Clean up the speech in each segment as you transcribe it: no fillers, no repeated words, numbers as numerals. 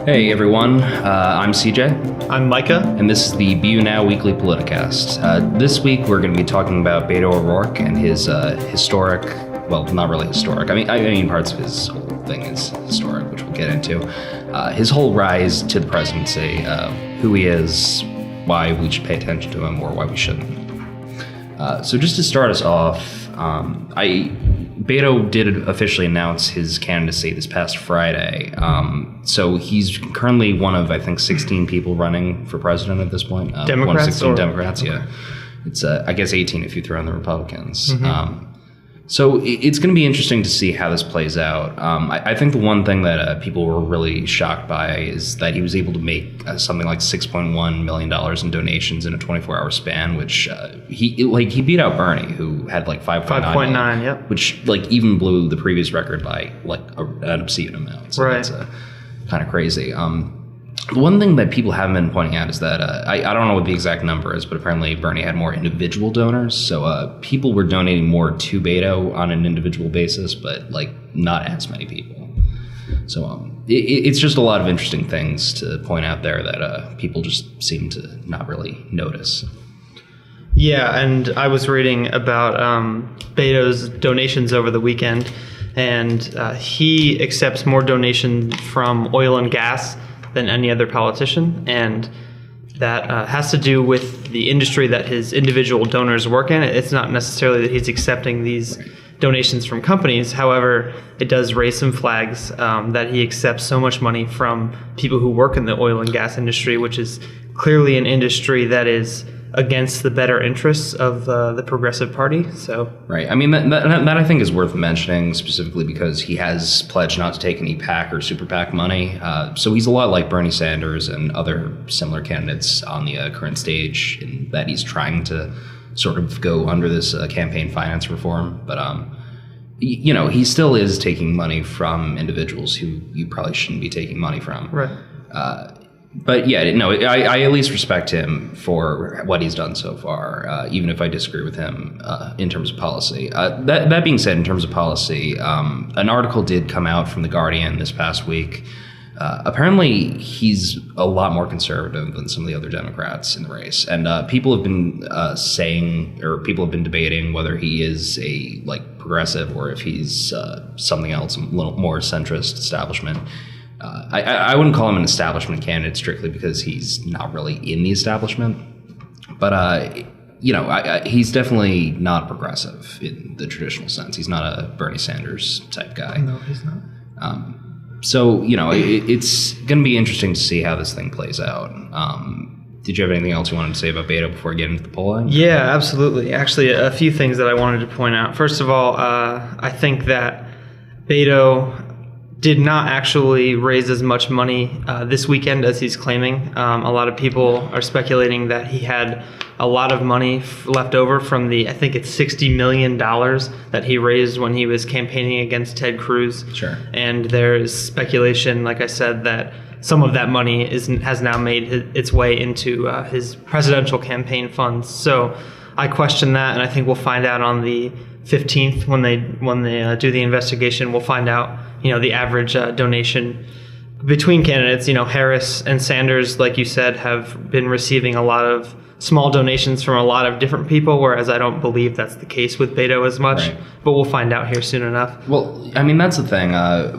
Hey everyone, I'm CJ. I'm Micah. And this is the BU Now Weekly Politicast. This week we're going to be talking about Beto O'Rourke and his historic, well, not really historic, I mean parts of his whole thing is historic, which we'll get into. His whole rise to the presidency, who he is, why we should pay attention to him or why we shouldn't. So just to start us off, Beto did officially announce his candidacy this past Friday. So he's currently one of, I think, 16 people running for president at this point. Democrats? One of 16 Democrats, yeah. It's, I guess, 18 if you throw in the Republicans. Mm-hmm. So it's going to be interesting to see how this plays out. I think the one thing that people were really shocked by is that he was able to make something like $6.1 million in donations in a 24-hour span, which he beat out Bernie, who had like 5.9, yep. Which like even blew the previous record by like an obscene amount. So right. That's kind of crazy. The one thing that people haven't been pointing out is that I don't know what the exact number is, but apparently Bernie had more individual donors. So people were donating more to Beto on an individual basis, but like not as many people. So it's just a lot of interesting things to point out there that people just seem to not really notice. Yeah, and I was reading about Beto's donations over the weekend, and he accepts more donations from oil and gas than any other politician, and that has to do with the industry that his individual donors work in. It's not necessarily that he's accepting these donations from companies. However, it does raise some flags that he accepts so much money from people who work in the oil and gas industry, which is clearly an industry that is against the better interests of the Progressive Party. So right. I mean, that I think is worth mentioning specifically because he has pledged not to take any PAC or super PAC money. So he's a lot like Bernie Sanders and other similar candidates on the current stage in that he's trying to sort of go under this campaign finance reform. But, you know, he still is taking money from individuals who you probably shouldn't be taking money from. Right. But yeah, no, I at least respect him for what he's done so far, even if I disagree with him in terms of policy. That being said, in terms of policy, an article did come out from The Guardian this past week. Apparently, he's a lot more conservative than some of the other Democrats in the race. And people have been saying, or people have been debating whether he is a like progressive or if he's something else, a little more centrist establishment. I wouldn't call him an establishment candidate strictly because he's not really in the establishment. But, you know, he's definitely not progressive in the traditional sense. He's not a Bernie Sanders type guy. No, he's not. So, you know, it's going to be interesting to see how this thing plays out. Did you have anything else you wanted to say about Beto before we get into the polling? Yeah, absolutely. Actually, a few things that I wanted to point out. First of all, I think that Beto did not actually raise as much money this weekend as he's claiming. A lot of people are speculating that he had a lot of money left over from I think it's $60 million that he raised when he was campaigning against Ted Cruz. Sure. And there's speculation, like I said, that some of that money has now made its way into his presidential campaign funds. So I question that, and I think we'll find out on the 15th when they do the investigation. We'll find out, you know, the average donation between candidates. You know, Harris and Sanders, like you said, have been receiving a lot of small donations from a lot of different people, whereas I don't believe that's the case with Beto as much. Right. But we'll find out here soon enough. Well, I mean, that's the thing.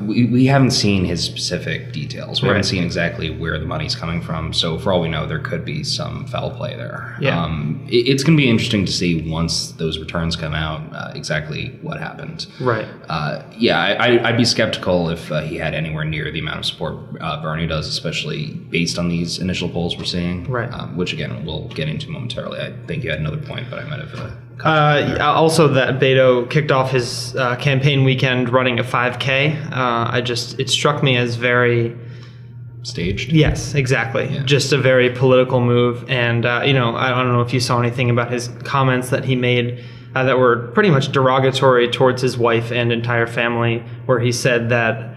We haven't seen his specific details. We haven't seen exactly where the money's coming from. So for all we know, there could be some foul play there. Yeah. It's going to be interesting to see once those returns come out exactly what happened. Right. I'd be skeptical if he had anywhere near the amount of support Bernie does, especially based on these initial polls we're seeing. Right. Which, again, we'll get into momentarily. I think you had another point, but I might have... Also, that Beto kicked off his campaign weekend running a 5K. It struck me as very staged. Yes, exactly. Yeah. Just a very political move. And you know, I don't know if you saw anything about his comments that he made that were pretty much derogatory towards his wife and entire family, where he said that,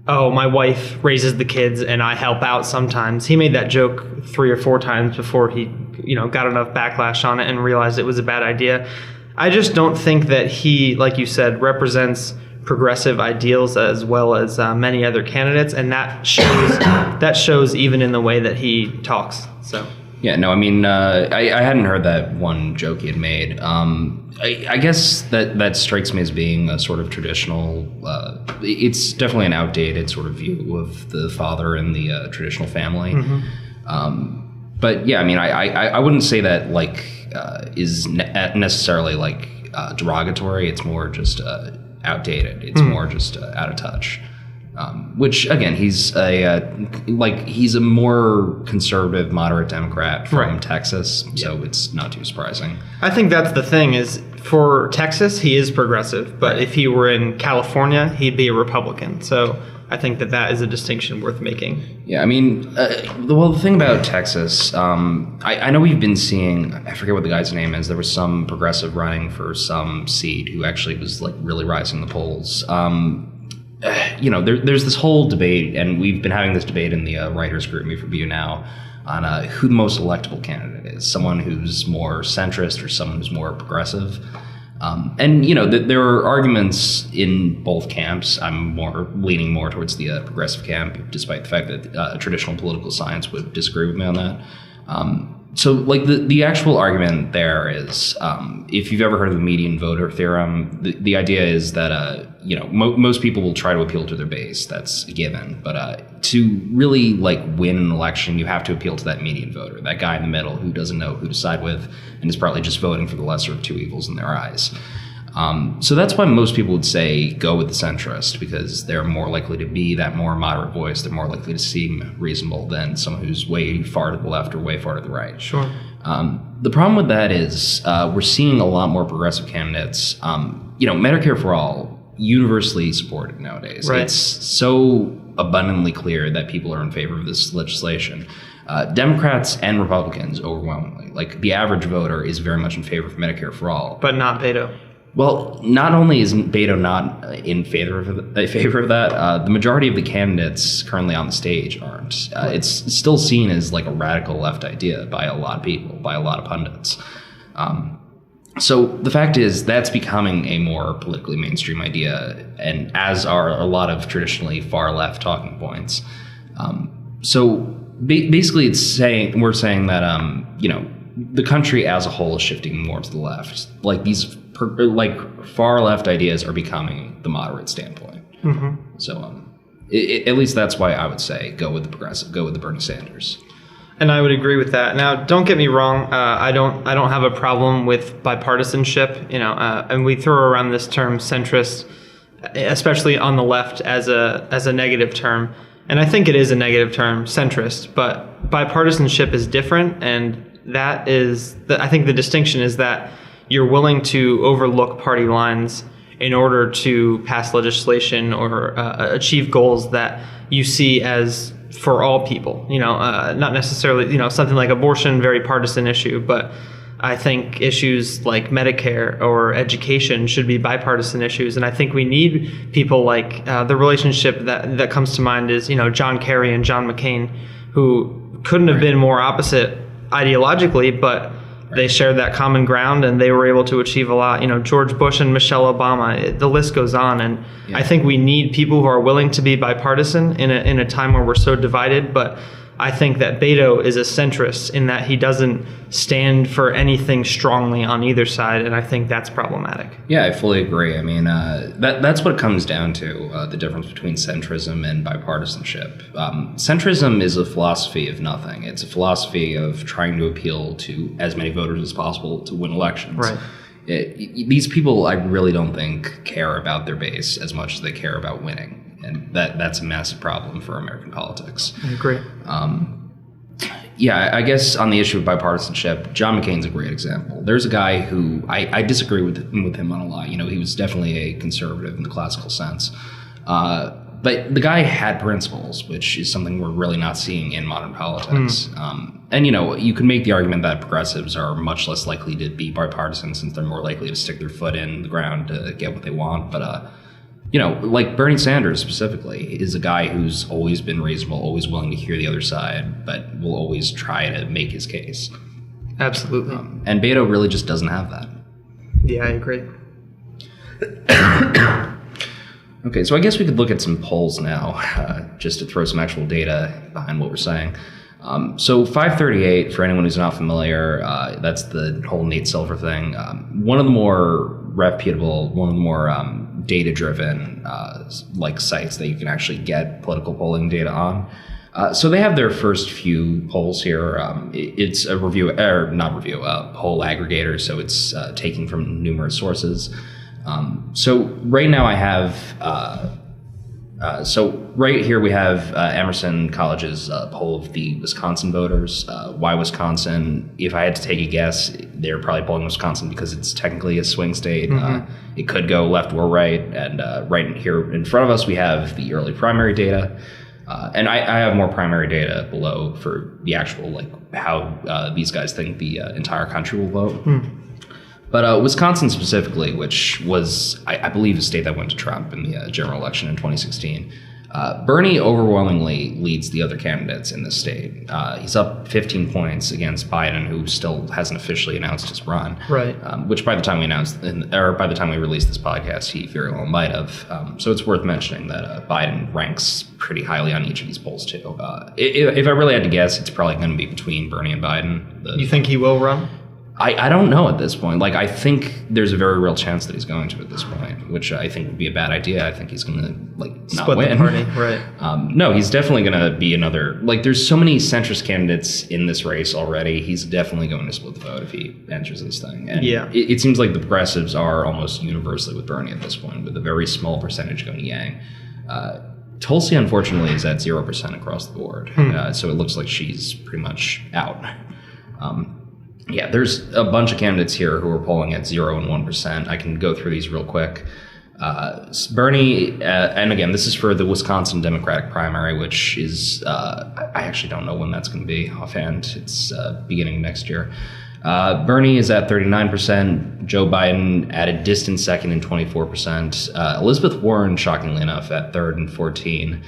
"Oh, my wife raises the kids and I help out sometimes." He made that joke 3 or 4 times before he, you know, got enough backlash on it and realized it was a bad idea. I just don't think that he, like you said, represents progressive ideals as well as many other candidates, and that shows even in the way that he talks. So. Yeah, no, I mean, I hadn't heard that one joke he had made. I guess that strikes me as being a sort of traditional, it's definitely an outdated sort of view of the father and the traditional family. But yeah, I mean, I wouldn't say that is necessarily derogatory. It's more just outdated. It's more just out of touch. Which again, he's a more conservative, moderate Democrat from Texas, so it's not too surprising. I think that's the thing is for Texas, he is progressive, but if he were in California, he'd be a Republican. So I think that is a distinction worth making. Yeah, I mean, the thing about Texas, I know we've been seeing, I forget what the guy's name is. There was some progressive running for some seat who actually was really rising the polls. There's this whole debate, and we've been having this debate in the writers group, Me for View now, on who the most electable candidate is, someone who's more centrist or someone who's more progressive. There are arguments in both camps. I'm leaning more towards the progressive camp, despite the fact that traditional political science would disagree with me on that. So the actual argument there is, if you've ever heard of the median voter theorem, the idea is that most people will try to appeal to their base. That's a given. But to really win an election, you have to appeal to that median voter, that guy in the middle who doesn't know who to side with and is probably just voting for the lesser of two evils in their eyes. So that's why most people would say go with the centrist, because they're more likely to be that more moderate voice. They're more likely to seem reasonable than someone who's way far to the left or way far to the right. Sure. The problem with that is we're seeing a lot more progressive candidates. Medicare for All, universally supported nowadays. Right. It's so abundantly clear that people are in favor of this legislation. Democrats and Republicans overwhelmingly. The average voter is very much in favor of Medicare for All. But not Beto. Well, not only is Beto not in favor of that, the majority of the candidates currently on the stage aren't. It's still seen as a radical left idea by a lot of people, by a lot of pundits. So the fact is that's becoming a more politically mainstream idea, and as are a lot of traditionally far left talking points. So basically, we're saying that the country as a whole is shifting more to the left. These far left ideas are becoming the moderate standpoint. So at least that's why I would say go with the progressive, go with the Bernie Sanders. And I would agree with that. Now, don't get me wrong. I don't have a problem with bipartisanship. And we throw around this term centrist, especially on the left, as a negative term. And I think it is a negative term, centrist. But bipartisanship is different, and that is I think the distinction is that you're willing to overlook party lines in order to pass legislation or achieve goals that you see as for all people, not necessarily, something like abortion, very partisan issue, but I think issues like Medicare or education should be bipartisan issues. And I think we need people the relationship that comes to mind is, John Kerry and John McCain, who couldn't have been more opposite ideologically, but they shared that common ground and they were able to achieve a lot. George Bush and Michelle Obama, the list goes on. And I think we need people who are willing to be bipartisan in a time where we're so divided. But I think that Beto is a centrist in that he doesn't stand for anything strongly on either side, and I think that's problematic. Yeah, I fully agree. I mean, that's what it comes down to, the difference between centrism and bipartisanship. Centrism is a philosophy of nothing. It's a philosophy of trying to appeal to as many voters as possible to win elections. Right. These people, I really don't think, care about their base as much as they care about winning. And that's a massive problem for American politics. I agree. I guess on the issue of bipartisanship, John McCain's a great example. There's a guy who I disagree with him on a lot. He was definitely a conservative in the classical sense. But the guy had principles, which is something we're really not seeing in modern politics. And you can make the argument that progressives are much less likely to be bipartisan since they're more likely to stick their foot in the ground to get what they want. But like Bernie Sanders specifically is a guy who's always been reasonable, always willing to hear the other side, but will always try to make his case. Absolutely. And Beto really just doesn't have that. Yeah, I agree. Okay, so I guess we could look at some polls now, just to throw some actual data behind what we're saying. So 538, for anyone who's not familiar, that's the whole Nate Silver thing. One of the more reputable, one of the more data-driven like sites that you can actually get political polling data on. So they have their first few polls here. It's a poll aggregator, so it's taking from numerous sources. So right now I have, so right here we have Emerson College's poll of the Wisconsin voters. Why Wisconsin? If I had to take a guess, they're probably polling Wisconsin because it's technically a swing state. It could go left or right. And right here in front of us, we have the early primary data. And I have more primary data below for the actual, like, how these guys think the entire country will vote. But Wisconsin specifically, which was, I believe, a state that went to Trump in the general election in 2016, Bernie overwhelmingly leads the other candidates in this state. He's up 15 points against Biden, who still hasn't officially announced his run. Right. Which by the time we by the time we release this podcast, he very well might have. So it's worth mentioning that Biden ranks pretty highly on each of these polls too. If I really had to guess, it's probably going to be between Bernie and Biden. You think he will run? I don't know at this point. Like, I think there's a very real chance that he's going to at this point, which I think would be a bad idea. I think he's going to, like, not split win. The party, right. No, he's definitely going to be another, like, there's so many centrist candidates in this race already. He's definitely going to split the vote if he enters this thing. And yeah. It seems like the progressives are almost universally with Bernie at this point, with a very small percentage going to Yang. Tulsi, unfortunately, is at 0% across the board. So it looks like she's pretty much out. Yeah, there's a bunch of candidates here who are polling at 0 and 1%. I can go through these real quick. Bernie, and again, this is for the Wisconsin Democratic primary, which is, I actually don't know when that's going to be offhand. It's beginning of next year. Bernie is at 39%, Joe Biden at a distant second in 24%, Elizabeth Warren, shockingly enough, at third and 14%.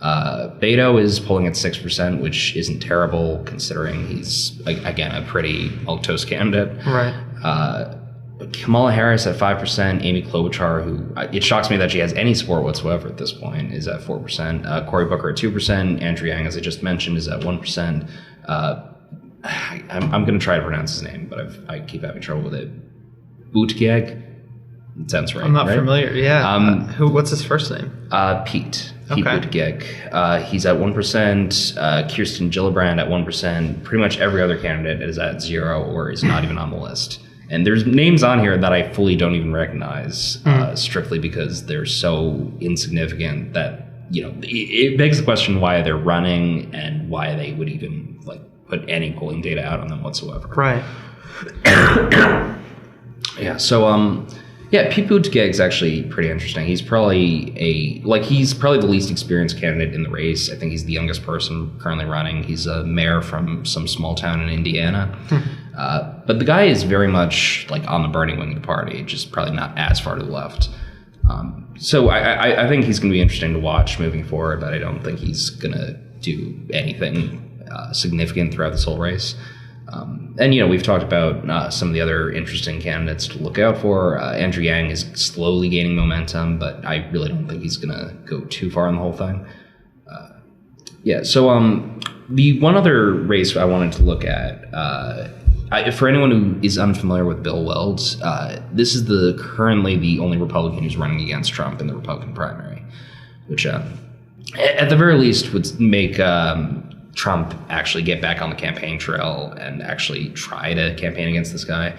Beto is polling at 6%, which isn't terrible considering he's, again, a pretty milquetoast candidate. Right. Kamala Harris at 5%. Amy Klobuchar, who it shocks me that she has any support whatsoever at this point, is at 4%. Cory Booker at 2%. Andrew Yang, as I just mentioned, is at 1%. I'm going to try to pronounce his name, but I keep having trouble with it. Buttigieg? It sounds right. I'm not right? familiar. Yeah. What's his first name? Pete. Pete Buttigieg. He's at 1%. Kirsten Gillibrand at 1%. Pretty much every other candidate is at 0 or is not even on the list. And there's names on here that I fully don't even recognize, strictly because they're so insignificant that, you know, it begs the question why they're running and why they would even, like, put any polling data out on them whatsoever. Right. Yeah. So, yeah, Pete Buttigieg is actually pretty interesting. He's probably he's probably the least experienced candidate in the race. I think he's the youngest person currently running. He's a mayor from some small town in Indiana. But the guy is very much, like, on the Bernie wing of the party, just probably not as far to the left. So I think he's going to be interesting to watch moving forward, but I don't think he's going to do anything significant throughout this whole race. And, you know, we've talked about some of the other interesting candidates to look out for. Andrew Yang is slowly gaining momentum, but I really don't think he's going to go too far in the whole thing. So the one other race I wanted to look at, for anyone who is unfamiliar with Bill Weld, this is currently the only Republican who's running against Trump in the Republican primary, which at the very least would make Trump actually get back on the campaign trail and actually try to campaign against this guy.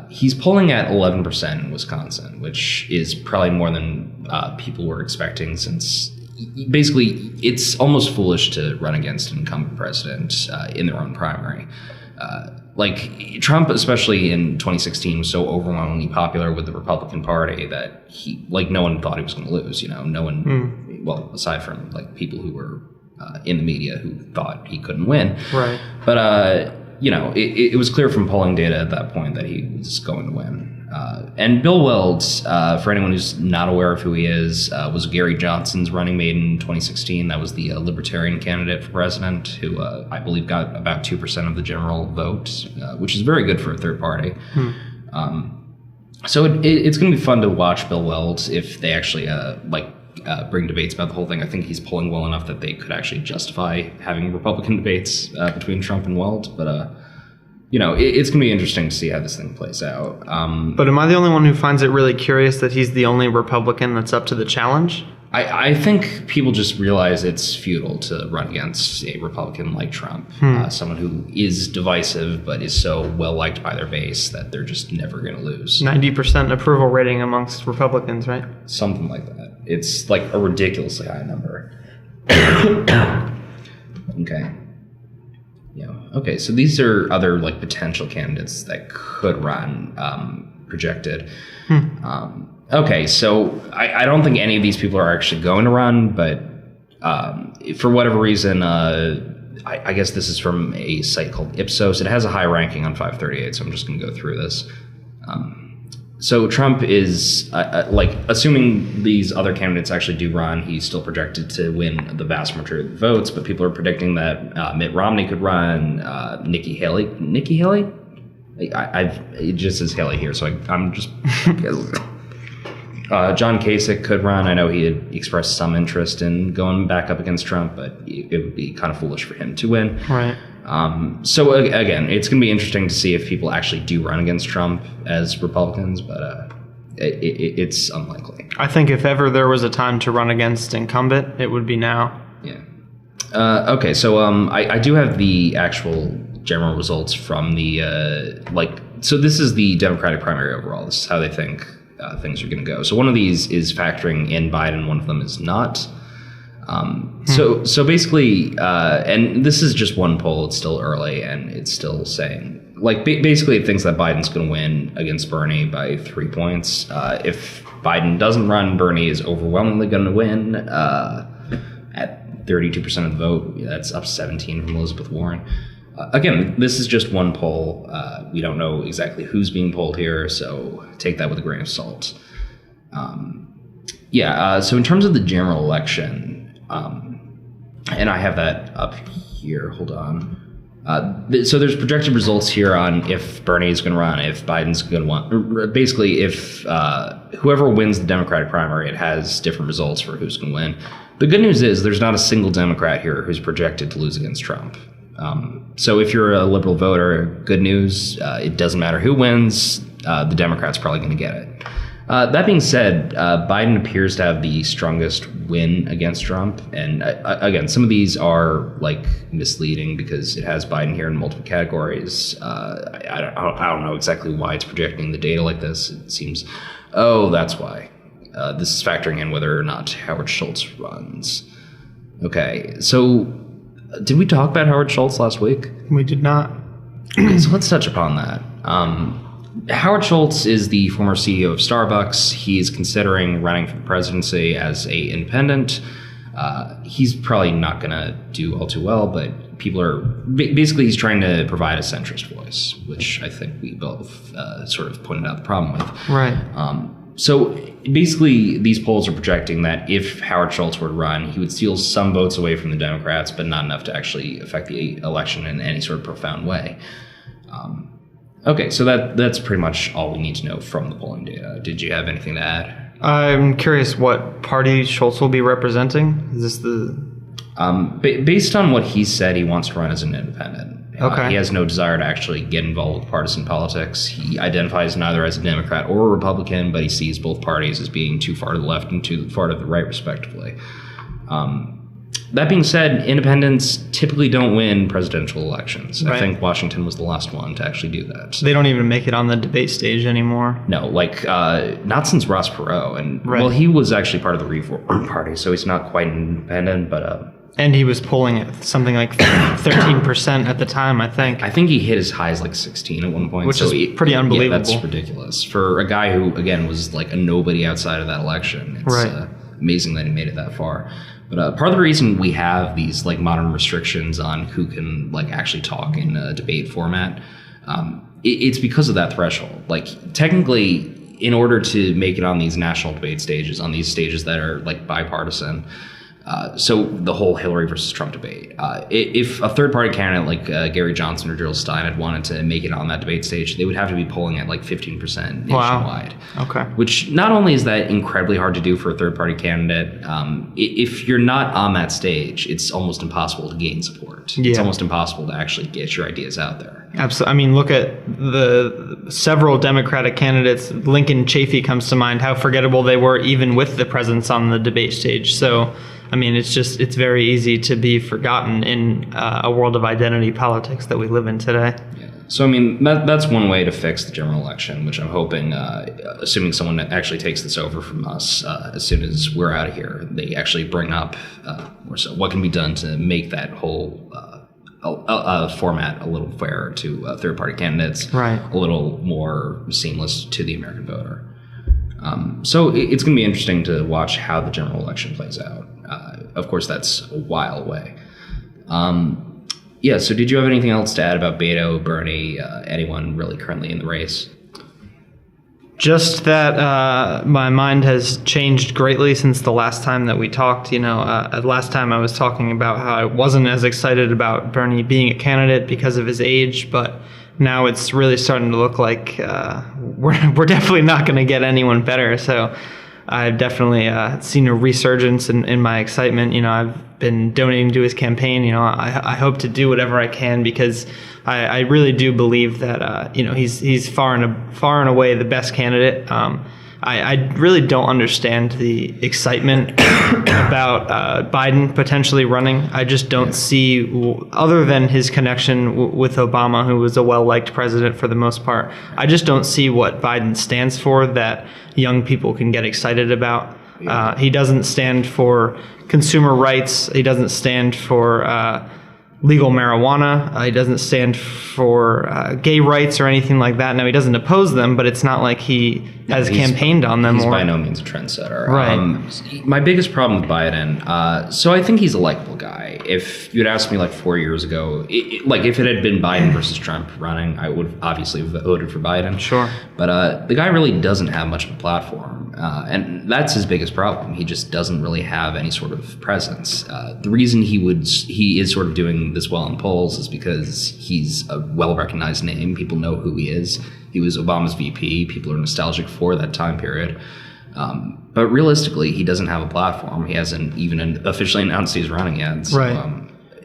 He's polling at 11% in Wisconsin, which is probably more than people were expecting, since basically it's almost foolish to run against an incumbent president in their own primary. Like, Trump, especially in 2016, was so overwhelmingly popular with the Republican Party that no one thought he was going to lose. You know, no one, well, aside from, like, people who were in the media who thought he couldn't win. Right. But, you know, it was clear from polling data at that point that he was going to win. And Bill Weld, for anyone who's not aware of who he is, was Gary Johnson's running mate in 2016. That was the Libertarian candidate for president, who I believe got about 2% of the general vote, which is very good for a third party. So it's going to be fun to watch Bill Weld if they actually bring debates about the whole thing. I think he's polling well enough that they could actually justify having Republican debates between Trump and Weld. But it's going to be interesting to see how this thing plays out. But am I the only one who finds it really curious that he's the only Republican that's up to the challenge? I think people just realize it's futile to run against a Republican like Trump, someone who is divisive but is so well liked by their base that they're just never going to lose. 90% approval rating amongst Republicans, right? Something like that. It's like a ridiculously high number. Okay. Okay, so these are other potential candidates that could run projected. Okay, so I don't think any of these people are actually going to run, but for whatever reason, I guess this is from a site called Ipsos. It has a high ranking on 538, so I'm just going to go through this. So Trump is, assuming these other candidates actually do run, he's still projected to win the vast majority of the votes, but people are predicting that Mitt Romney could run, Nikki Haley? It just says Haley here, so I'm just... John Kasich could run. I know he had expressed some interest in going back up against Trump, but it would be kind of foolish for him to win. Right. So again, it's going to be interesting to see if people actually do run against Trump as Republicans, but it's unlikely. I think if ever there was a time to run against incumbent, it would be now. Yeah. Okay, so I do have the actual general results from the so this is the Democratic primary overall. This is how they think things are going to go. So one of these is factoring in Biden, one of them is not. So basically, and this is just one poll, it's still early, and it's still saying, basically it thinks that Biden's going to win against Bernie by 3 points. If Biden doesn't run, Bernie is overwhelmingly going to win at 32% of the vote. That's up 17 from Elizabeth Warren. Again, this is just one poll. We don't know exactly who's being polled here, so take that with a grain of salt. So in terms of the general election, and I have that up here, hold on. So there's projected results here on if Bernie is going to run, if Biden's going to run. Basically, if whoever wins the Democratic primary, it has different results for who's going to win. The good news is there's not a single Democrat here who's projected to lose against Trump. So if you're a liberal voter, good news, it doesn't matter who wins, the Democrat's probably going to get it. That being said, Biden appears to have the strongest win against Trump. And again, some of these are misleading because it has Biden here in multiple categories. I don't know exactly why it's projecting the data like this. It seems, that's why. This is factoring in whether or not Howard Schultz runs. Okay, so did we talk about Howard Schultz last week? We did not. Okay, so let's touch upon that. Howard Schultz is the former CEO of Starbucks. He is considering running for the presidency as a independent. He's probably not going to do all too well, but people are... Basically, he's trying to provide a centrist voice, which I think we both sort of pointed out the problem with. Right. So basically, these polls are projecting that if Howard Schultz were to run, he would steal some votes away from the Democrats, but not enough to actually affect the election in any sort of profound way. Okay, so that's pretty much all we need to know from the polling data. Did you have anything to add? I'm curious what party Schultz will be representing. Is this the... Based on what he said, he wants to run as an independent. Okay. He has no desire to actually get involved with partisan politics. He identifies neither as a Democrat or a Republican, but he sees both parties as being too far to the left and too far to the right, respectively. That being said, independents typically don't win presidential elections. Right. I think Washington was the last one to actually do that. They don't even make it on the debate stage anymore. No, not since Ross Perot. And right. Well, he was actually part of the Reform Party, so he's not quite independent, but... and he was polling at something like 13% at the time, I think. I think he hit as high as 16 at one point. Which is pretty unbelievable. Yeah, that's ridiculous. For a guy who, again, was a nobody outside of that election. It's right. Amazing that he made it that far. But part of the reason we have these modern restrictions on who can actually talk in a debate format, it's because of that threshold. Technically, in order to make it on these national debate stages, on these stages that are bipartisan, So the whole Hillary versus Trump debate, if a third-party candidate like Gary Johnson or Jill Stein had wanted to make it on that debate stage, they would have to be polling at like 15% nationwide. Wow. Okay. Which not only is that incredibly hard to do for a third-party candidate, if you're not on that stage, it's almost impossible to gain support. Yeah. It's almost impossible to actually get your ideas out there. Absolutely. I mean, look at the several Democratic candidates. Lincoln Chafee comes to mind, how forgettable they were even with the presence on the debate stage. So, I mean, it's very easy to be forgotten in a world of identity politics that we live in today. Yeah. So, I mean, that's one way to fix the general election, which I'm hoping, assuming someone actually takes this over from us as soon as we're out of here, they actually bring up or so what can be done to make that whole format a little fairer to third-party candidates, right? A little more seamless to the American voter. So it's going to be interesting to watch how the general election plays out. Of course, that's a while away. Yeah, so did you have anything else to add about Beto, Bernie, anyone really currently in the race? Just that my mind has changed greatly since the last time that we talked. Last time I was talking about how I wasn't as excited about Bernie being a candidate because of his age, but now it's really starting to look like we're definitely not going to get anyone better. So I've definitely seen a resurgence in my excitement. I've been donating to his campaign. I hope to do whatever I can because I really do believe that he's far and away the best candidate. I really don't understand the excitement about Biden potentially running. I just don't see, other than his connection with Obama, who was a well-liked president for the most part, I just don't see what Biden stands for that young people can get excited about. He doesn't stand for consumer rights. He doesn't stand for legal marijuana. He doesn't stand for gay rights or anything like that. Now, he doesn't oppose them, but it's not like he has campaigned on them. He's by no means a trendsetter. Right. My biggest problem with Biden, so I think he's a likable guy. If you'd asked me like 4 years ago, if it had been Biden versus Trump running, I would obviously have voted for Biden. Sure. But the guy really doesn't have much of a platform. And that's his biggest problem. He just doesn't really have any sort of presence. The reason he is sort of doing this well in polls is because he's a well-recognized name. People know who he is. He was Obama's VP. People are nostalgic for that time period. But realistically, he doesn't have a platform. He hasn't even officially announced he's running yet. So, right.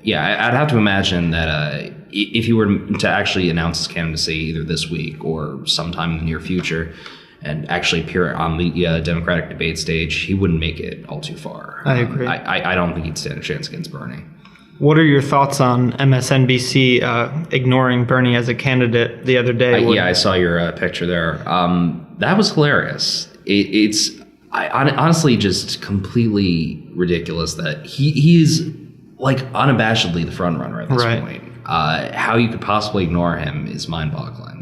I'd have to imagine that if he were to actually announce his candidacy either this week or sometime in the near future and actually appear on the Democratic debate stage, he wouldn't make it all too far. I agree. I don't think he'd stand a chance against Bernie. What are your thoughts on MSNBC ignoring Bernie as a candidate the other day? I saw your picture there. That was hilarious. It's honestly just completely ridiculous that he is like unabashedly the front runner at this point. How you could possibly ignore him is mind-boggling.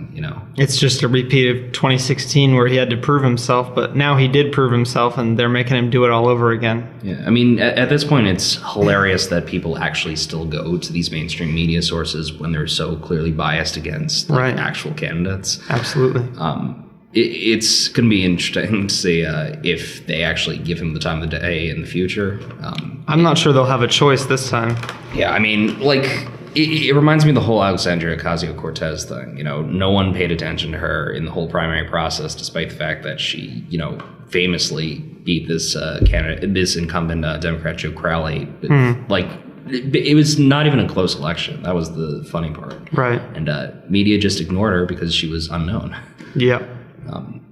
It's just a repeat of 2016 where he had to prove himself, but now he did prove himself, and they're making him do it all over again. Yeah, I mean, at this point, it's hilarious that people actually still go to these mainstream media sources when they're so clearly biased against actual candidates. Absolutely. It's going to be interesting to see if they actually give him the time of the day in the future. I'm not sure they'll have a choice this time. Yeah, I mean, it reminds me of the whole Andrea OcasioCortez thing. No one paid attention to her in the whole primary process, despite the fact that she, famously beat this incumbent Democrat Joe Crowley. It was not even a close election. That was the funny part. Right. And media just ignored her because she was unknown. Yeah.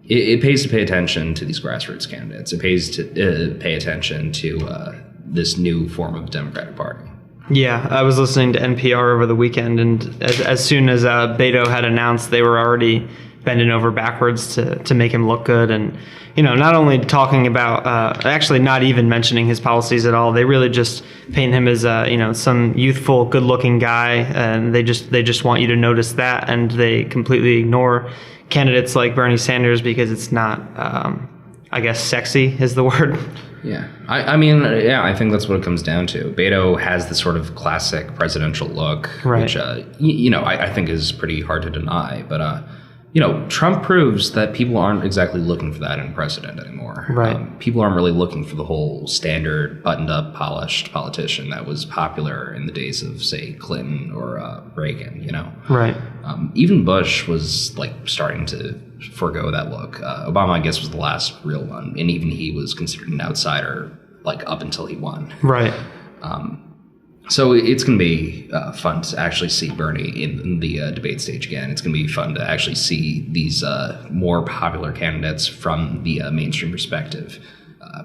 It pays to pay attention to these grassroots candidates. It pays to pay attention to this new form of Democratic Party. Yeah, I was listening to NPR over the weekend, and as soon as Beto had announced, they were already bending over backwards to make him look good. And, not only talking about, actually not even mentioning his policies at all, they really just paint him as, some youthful, good-looking guy, and they just want you to notice that, and they completely ignore candidates like Bernie Sanders because it's not, I guess, sexy is the word. Yeah, I think that's what it comes down to. Beto has this sort of classic presidential look, which, I think is pretty hard to deny. But Trump proves that people aren't exactly looking for that in a president anymore. Right. People aren't really looking for the whole standard, buttoned-up, polished politician that was popular in the days of, say, Clinton or Reagan. Right. Even Bush was starting to forego that look. Obama, I guess, was the last real one, and even he was considered an outsider, up until he won. Right. So it's going to be fun to actually see Bernie in the debate stage again. It's going to be fun to actually see these more popular candidates from the mainstream perspective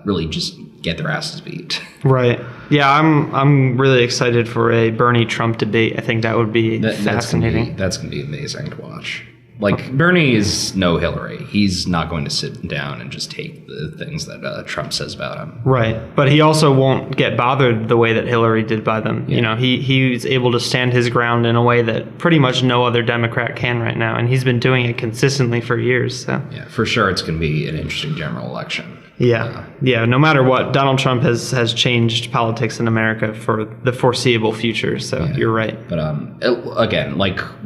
really just get their asses beat. Right. Yeah, I'm really excited for a Bernie-Trump debate. I think that would be fascinating. That's going to be amazing to watch. Bernie is no Hillary. He's not going to sit down and just take the things that Trump says about him. Right. But he also won't get bothered the way that Hillary did by them. Yeah. He's able to stand his ground in a way that pretty much no other Democrat can right now. And he's been doing it consistently for years. So. Yeah, for sure it's going to be an interesting general election. Yeah. No matter what, Donald Trump has changed politics in America for the foreseeable future. So You're right. But again,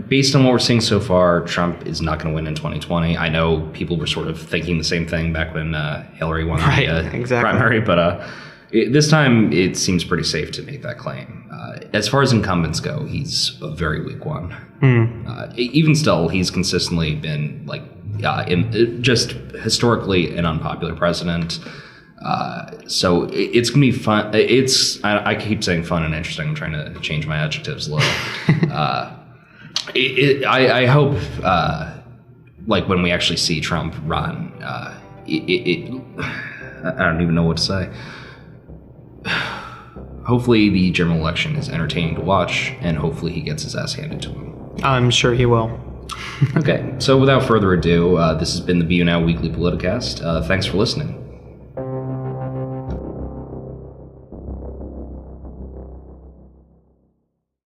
based on what we're seeing so far, Trump is not going to win in 2020. I know people were sort of thinking the same thing back when Hillary won the primary, but this time it seems pretty safe to make that claim. As far as incumbents go, he's a very weak one. Even still, he's consistently been just historically an unpopular president. So it's going to be fun. I keep saying fun and interesting. I'm trying to change my adjectives a little. I hope, when we actually see Trump run, I don't even know what to say. Hopefully the general election is entertaining to watch, and hopefully he gets his ass handed to him. I'm sure he will. Okay, so without further ado, this has been the BU Now Weekly Politicast. Thanks for listening.